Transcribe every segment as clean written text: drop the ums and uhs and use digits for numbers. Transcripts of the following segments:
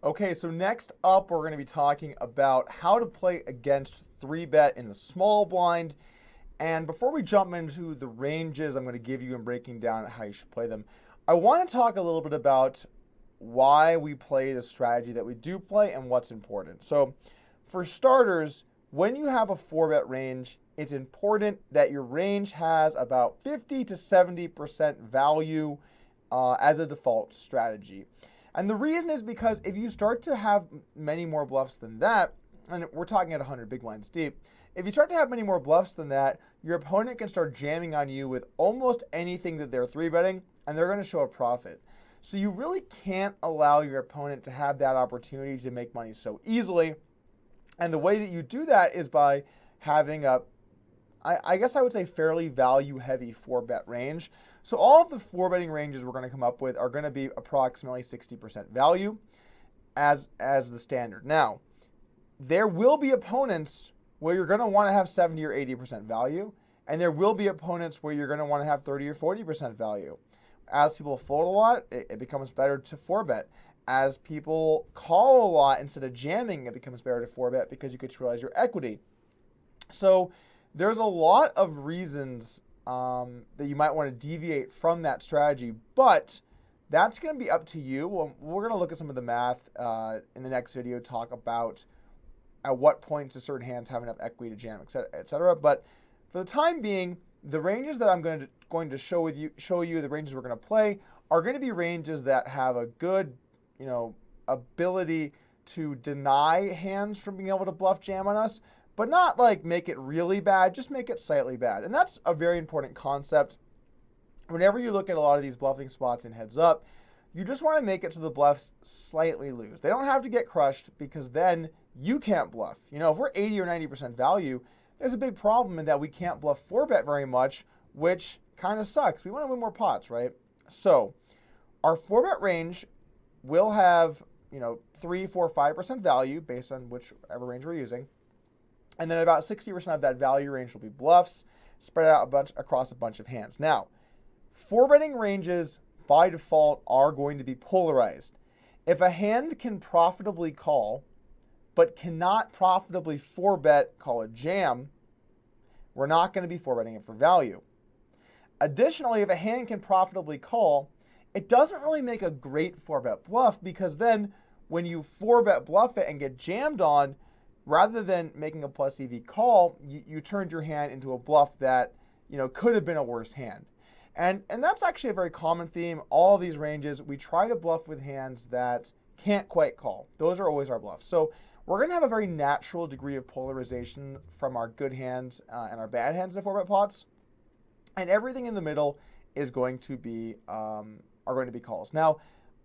Okay, so next up, we're going to be talking about how to play against 3-bet in the small blind. And before we jump into the ranges I'm going to give you and breaking down how you should play them, I want to talk a little bit about why we play the strategy that we do play and what's important. So, for starters, when you have a 4-bet range, it's important that your range has about 50 to 70% value as a default strategy. And the reason is because if you start to have many more bluffs than that, and we're talking at 100 big blinds deep, if you start to have many more bluffs than that, your opponent can start jamming on you with almost anything that they're 3-betting, and they're going to show a profit. So you really can't allow your opponent to have that opportunity to make money so easily. And the way that you do that is by having I guess I would say fairly value-heavy 4-bet range. So all of the 4-betting ranges we're going to come up with are going to be approximately 60% value as the standard. Now, there will be opponents where you're going to want to have 70 or 80% value, and there will be opponents where you're going to want to have 30 or 40% value. As people fold a lot, it becomes better to 4-bet. As people call a lot instead of jamming, it becomes better to 4-bet because you get to realize your equity. So there's a lot of reasons that you might want to deviate from that strategy, but that's going to be up to you. We're going to look at some of the math in the next video, talk about at what points do certain hands have enough equity to jam, et cetera. But for the time being, the ranges that I'm going to show you the ranges we're going to play are going to be ranges that have a good, ability to deny hands from being able to bluff jam on us, but not like make it really bad, just make it slightly bad. And that's a very important concept. Whenever you look at a lot of these bluffing spots in heads up, you just want to make it so the bluffs slightly lose. They don't have to get crushed because then you can't bluff. If we're 80 or 90% value, there's a big problem in that we can't bluff 4-bet very much, which kind of sucks. We want to win more pots, right? So our 4-bet range will have, 3, 4, 5% value based on whichever range we're using. And then about 60% of that value range will be bluffs spread out across a bunch of hands. Now, 4-betting ranges by default are going to be polarized. If a hand can profitably call, but cannot profitably 4-bet, call a jam, we're not going to be 4-betting it for value. Additionally, if a hand can profitably call, it doesn't really make a great 4-bet bluff because then when you 4-bet bluff it and get jammed on, rather than making a plus EV call, you turned your hand into a bluff that could have been a worse hand. And that's actually a very common theme. All of these ranges, we try to bluff with hands that can't quite call. Those are always our bluffs. So we're going to have a very natural degree of polarization from our good hands and our bad hands in 4-bet pots. And everything in the middle is going to be are going to be calls. Now,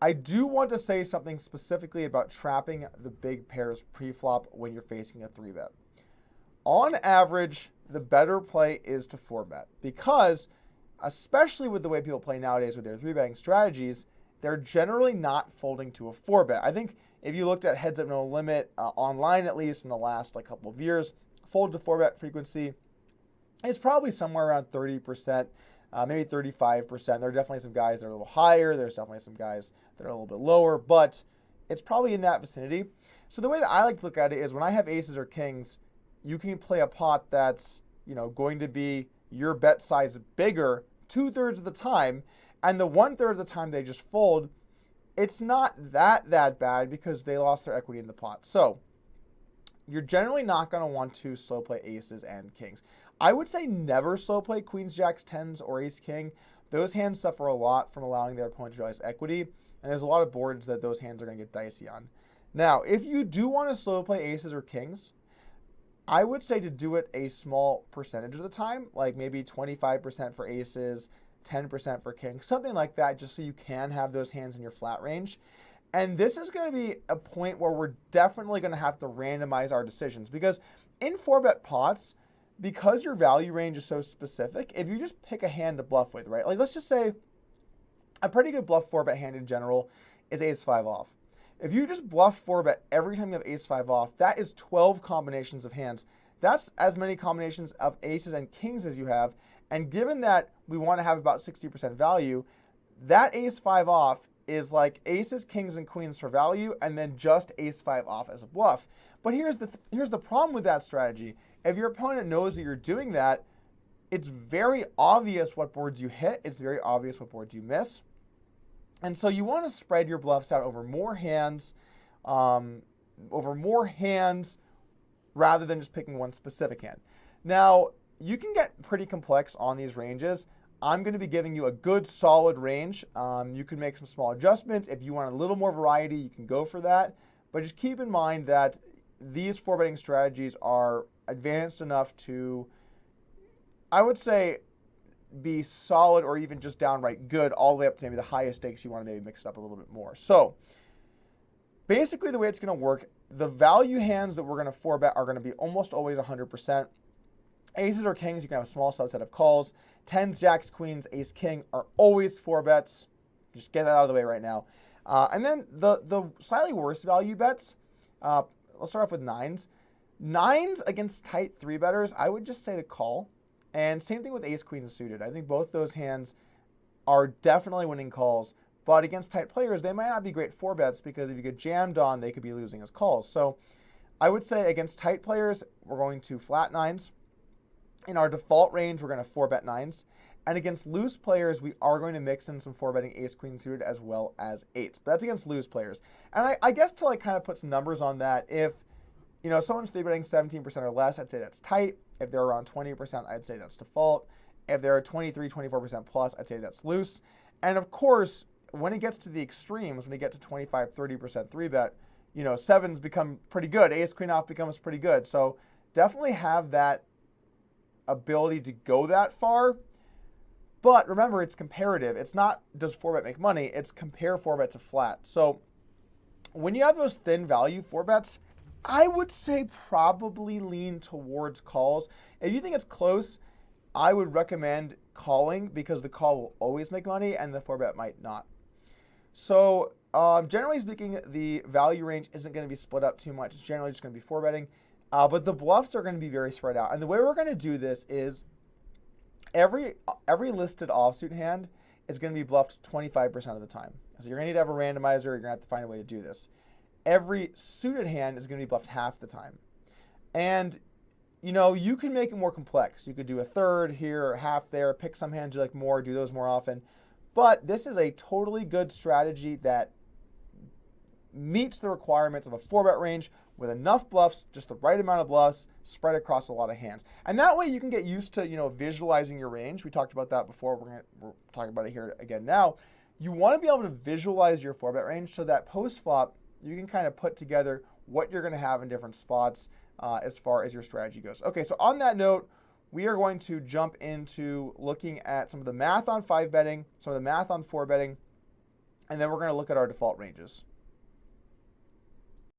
I do want to say something specifically about trapping the big pairs pre-flop when you're facing a 3-bet. On average, the better play is to 4-bet because, especially with the way people play nowadays with their 3-betting strategies, they're generally not folding to a 4-bet. I think if you looked at Heads Up No Limit online, at least in the last couple of years, fold to 4-bet frequency is probably somewhere around 30%. Maybe 35%. There are definitely some guys that are a little higher. There's definitely some guys that are a little bit lower, but it's probably in that vicinity. So the way that I like to look at it is when I have aces or kings, you can play a pot that's going to be your bet size bigger 2/3 of the time, and the 1/3 of the time they just fold. It's not that bad because they lost their equity in the pot. So you're generally not going to want to slow play aces and kings. I would say never slow play queens, jacks, tens, or ace king. Those hands suffer a lot from allowing their opponent to realize equity, and there's a lot of boards that those hands are going to get dicey on. Now, if you do want to slow play aces or kings, I would say to do it a small percentage of the time, like maybe 25% for aces, 10% for kings, something like that, just so you can have those hands in your flat range. And this is going to be a point where we're definitely going to have to randomize our decisions because in 4-bet pots, because your value range is so specific, if you just pick a hand to bluff with, right? Like let's just say a pretty good bluff 4-bet hand in general is ace-5 off. If you just bluff 4-bet every time you have ace-5 off, that is 12 combinations of hands. That's as many combinations of aces and kings as you have. And given that we want to have about 60% value, that ace-5 off is like aces, kings, and queens for value, and then just ace-5 off as a bluff. But here's the problem with that strategy. If your opponent knows that you're doing that, it's very obvious what boards you hit. It's very obvious what boards you miss. And so you want to spread your bluffs out over more hands, rather than just picking one specific hand. Now, you can get pretty complex on these ranges. I'm going to be giving you a good solid range. You can make some small adjustments. If you want a little more variety, you can go for that. But just keep in mind that these 4-betting strategies are advanced enough to, I would say, be solid or even just downright good, all the way up to maybe the highest stakes. You want to maybe mix it up a little bit more. So basically the way it's going to work, the value hands that we're going to 4-bet are going to be almost always 100%. Aces or kings, you can have a small subset of calls. 10s, jacks, queens, ace, king are always 4-bets. Just get that out of the way right now. And then the slightly worse value bets, let's start off with 9s. 9s against tight 3-betters, I would just say to call. And same thing with ace, queens suited. I think both those hands are definitely winning calls. But against tight players, they might not be great 4-bets because if you get jammed on, they could be losing as calls. So I would say against tight players, we're going to flat 9s. In our default range, we're going to 4-bet 9s. And against loose players, we are going to mix in some 4-betting ace, queen suited as well as 8s. But that's against loose players. And I guess to like kind of put some numbers on that, if someone's 3-betting 17% or less, I'd say that's tight. If they're around 20%, I'd say that's default. If they're 23, 24% plus, I'd say that's loose. And of course, when it gets to the extremes, when you get to 25, 30% 3-bet, 7s become pretty good. Ace, queen off becomes pretty good. So definitely have that ability to go that far. But remember, it's comparative. It's not does 4-bet make money, it's compare 4-bet to flat. So when you have those thin value 4-bets, I would say probably lean towards calls. If you think it's close, I would recommend calling because the call will always make money and the 4-bet might not. So generally speaking, the value range isn't going to be split up too much. It's generally just going to be 4-betting. But the bluffs are going to be very spread out. And the way we're going to do this is every listed offsuit hand is going to be bluffed 25% of the time. So you're going to need to have a randomizer. You're going to have to find a way to do this. Every suited hand is going to be bluffed half the time. And, you can make it more complex. You could do a third here or half there, pick some hands you like more, do those more often. But this is a totally good strategy that meets the requirements of a 4-bet range with enough bluffs, just the right amount of bluffs, spread across a lot of hands. And that way you can get used to, visualizing your range. We talked about that before. We're talking about it here again now. You want to be able to visualize your 4-bet range so that post-flop, you can kind of put together what you're going to have in different spots as far as your strategy goes. Okay, so on that note, we are going to jump into looking at some of the math on 5-betting, some of the math on 4-betting, and then we're going to look at our default ranges.